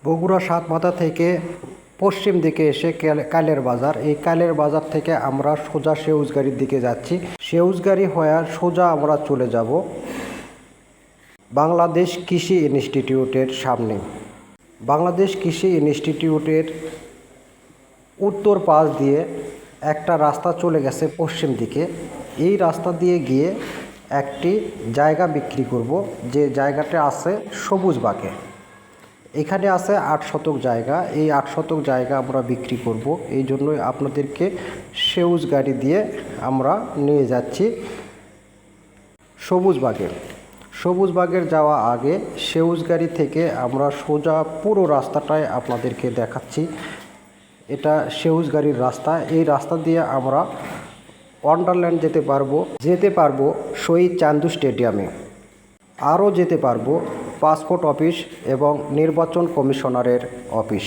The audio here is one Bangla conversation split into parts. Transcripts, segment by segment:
বগুড়া সাতমাথা থেকে পশ্চিম দিকে এসে কালের বাজার, এই কালের বাজার থেকে আমরা সোজা সেউজগাড়ির দিকে যাচ্ছি। সেউজগাড়ি হয়ে সোজা আমরা চলে যাব বাংলাদেশ কৃষি ইনস্টিটিউটের সামনে। বাংলাদেশ কৃষি ইনস্টিটিউটের উত্তর পাশ দিয়ে একটা রাস্তা চলে গেছে পশ্চিম দিকে। এই রাস্তা দিয়ে গিয়ে একটি জায়গা বিক্রি করব, যে জায়গাটা আছে সবুজবাগে। এখানে আছে 8 শতক জায়গা। এই 8 শতক জায়গা আমরা বিক্রি করব, এই জন্যই আপনাদেরকে সেউজগাড়ি দিয়ে আমরা নিয়ে যাচ্ছি সবুজবাগে। সবুজবাগের যাওয়া আগে সেউজগাড়ি থেকে আমরা সোজা পুরো রাস্তাটায় আপনাদেরকে দেখাচ্ছি। এটা সেউজগাড়ির রাস্তা। এই রাস্তা দিয়ে আমরা ওয়ান্ডারল্যান্ড যেতে পারবো শহীদ চান্দু স্টেডিয়ামে। আরও যেতে পারবো পাসপোর্ট অফিস এবং নির্বাচন কমিশনারের অফিস।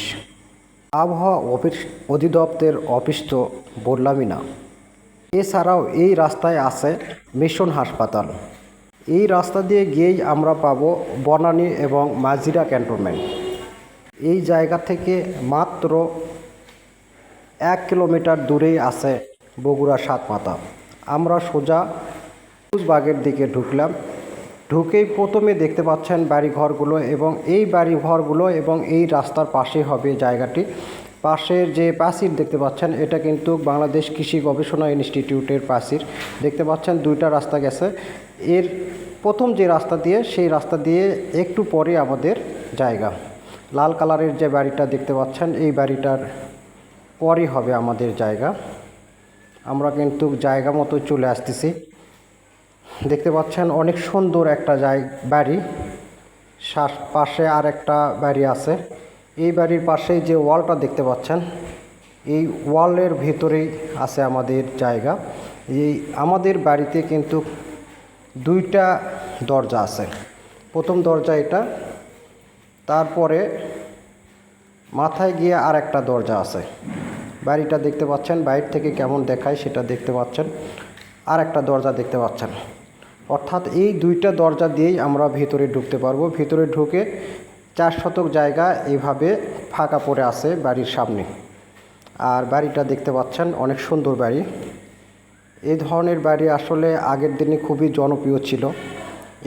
আবহাওয়া অধিদপ্তরের অফিস তো বললামই না। এছাড়াও এই রাস্তায় আছে মিশন হাসপাতাল। এই রাস্তা দিয়ে গিয়েই আমরা পাবো বনানী এবং মাজিরা ক্যান্টনমেন্ট। এই জায়গা থেকে মাত্র 1 কিলোমিটার দূরেই আছে বগুড়া সাতমাথা। আমরা সোজা সবুজবাগের দিকে ঢুকলাম। ঢুকেই প্রথমে দেখতে পাচ্ছেন বাড়িঘরগুলো, এবং এই বাড়িঘরগুলো এবং এই রাস্তার পাশে হবে জায়গাটি। পাশের যে প্রাচীর দেখতে পাচ্ছেন, এটা কিন্তু বাংলাদেশ কৃষি গবেষণা ইনস্টিটিউটের প্রাচীর। দেখতে পাচ্ছেন 2টা রাস্তা গেছে। এর প্রথম যে রাস্তা দিয়ে, সেই রাস্তা দিয়ে একটু পরে আমাদের জায়গা। লাল কালারের যে বাড়িটা দেখতে পাচ্ছেন, এই বাড়িটার পরই হবে আমাদের জায়গা। আমরা কিন্তু জায়গা মতো চলে আসতেছি। দেখতে পাচ্ছেন অনেক সুন্দর একটা বাড়ি। পাশে আর একটা বাড়ি আছে। এই বাড়ির পাশে যে ওয়ালটা দেখতে পাচ্ছেন, এই ওয়ালের ভিতরেই আছে আমাদের জায়গা। এই আমাদের বাড়িতে কিন্তু 2টা দরজা আছে। প্রথম দরজা এটা, তারপরে মাথায় গিয়ে আর একটা দরজা আছে। বাড়িটা দেখতে পাচ্ছেন, বাইরে থেকে কেমন দেখায় সেটা দেখতে পাচ্ছেন। আর একটা দরজা দেখতে পাচ্ছেন। অর্থাৎ এই 2টা দরজা দিয়েই আমরা ভিতরে ঢুকতে পারবো। ভিতরে ঢুকে 4 শতক জায়গা এভাবে ফাঁকা পড়ে আছে বাড়ির সামনে। আর বাড়িটা দেখতে পাচ্ছেন অনেক সুন্দর বাড়ি। এই ধরনের বাড়ি আসলে আগের দিনে খুবই জনপ্রিয় ছিল।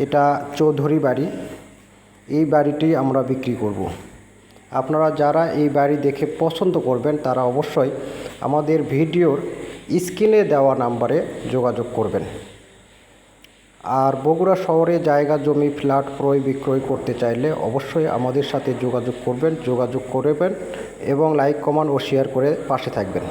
এটা চৌধুরী বাড়ি। এই বাড়িটি আমরা বিক্রি করব। আপনারা যারা এই বাড়ি দেখে পছন্দ করবেন, তারা অবশ্যই আমাদের ভিডিওর স্ক্রিনে দেওয়া নাম্বারে যোগাযোগ করবেন। আর বগুড়া শহরে জায়গা জমি ফ্ল্যাট ক্রয় বিক্রয় করতে চাইলে অবশ্যই আমাদের সাথে যোগাযোগ করবেন এবং লাইক কমেন্ট ও শেয়ার করে পাশে থাকবেন।